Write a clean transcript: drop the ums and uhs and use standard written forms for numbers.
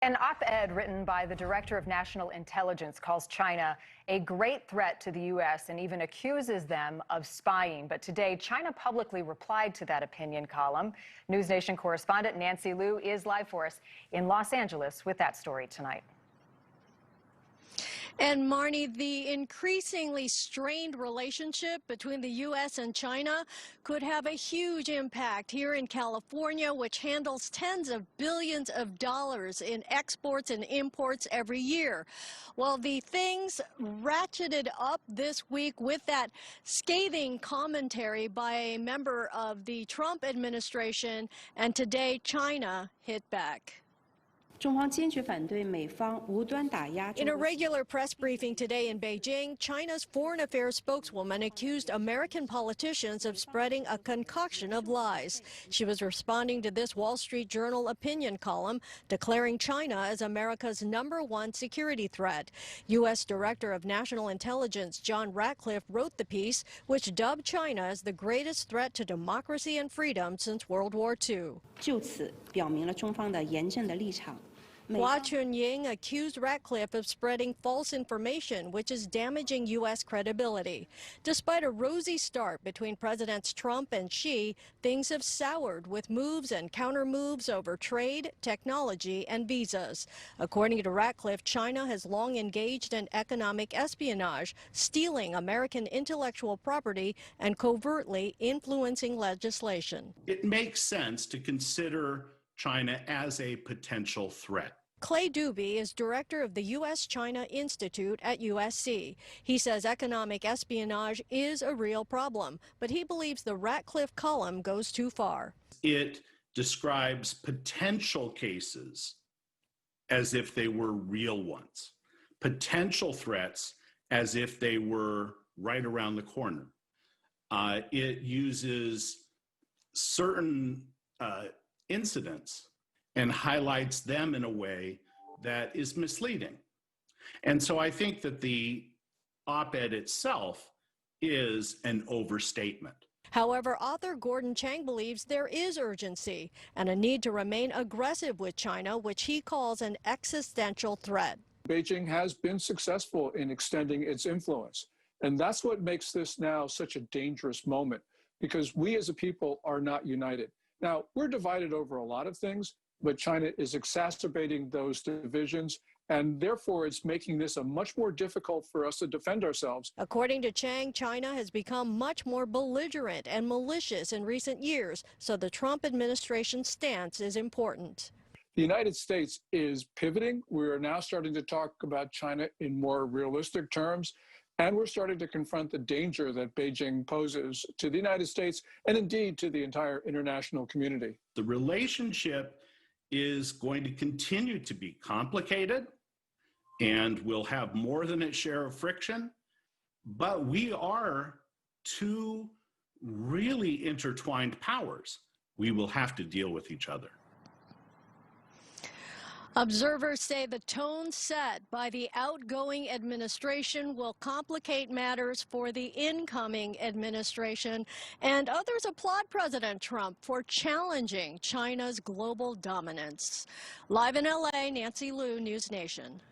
An op-ed written by the Director of National Intelligence calls China a great threat to the U.S. and even accuses them of spying. But today, China publicly replied to that opinion column. News Nation correspondent Nancy Liu is live for us in Los Angeles with that story tonight. And Marnie, the increasingly strained relationship between the U.S. and China could have a huge impact here in California, which handles tens of billions of dollars in exports and imports every year. Well, the things ratcheted up this week with that scathing commentary by a member of the Trump administration, and today China hit back. In a regular press briefing today in Beijing, China's foreign affairs spokeswoman accused American politicians of spreading a concoction of lies. She was responding to this Wall Street Journal opinion column, declaring China as America's #1 security threat. U.S. Director of National Intelligence John Ratcliffe wrote the piece, which dubbed China as the greatest threat to democracy and freedom since World War II. Hua Chunying accused Ratcliffe of spreading false information, which is damaging U.S. credibility. Despite a rosy start between Presidents Trump and Xi, things have soured with moves and counter-moves over trade, technology, and visas. According to Ratcliffe, China has long engaged in economic espionage, stealing American intellectual property and covertly influencing legislation. It makes sense to consider China as a potential threat. Clay Dubey is director of the U.S.-China Institute at USC. He says economic espionage is a real problem, but he believes the Ratcliffe column goes too far. It describes potential cases as if they were real ones, potential threats as if they were right around the corner. It uses certain incidents and highlights them in a way that is misleading. And so I think that the op-ed itself is an overstatement. However, author Gordon Chang believes there is urgency and a need to remain aggressive with China, which he calls an existential threat. Beijing has been successful in extending its influence. And that's what makes this now such a dangerous moment, because we as a people are not united. Now, we're divided over a lot of things, but China is exacerbating those divisions, and therefore it's making this a much more difficult for us to defend ourselves. According to Chang, China has become much more belligerent and malicious in recent years, so the Trump administration's stance is important. The United States is pivoting. We are now starting to talk about China in more realistic terms, and we're starting to confront the danger that Beijing poses to the United States and indeed to the entire international community. The relationship is going to continue to be complicated and will have more than its share of friction, but we are two really intertwined powers. We will have to deal with each other. Observers say the tone set by the outgoing administration will complicate matters for the incoming administration, and others applaud President Trump for challenging China's global dominance. Live in L.A., Nancy Liu, News Nation.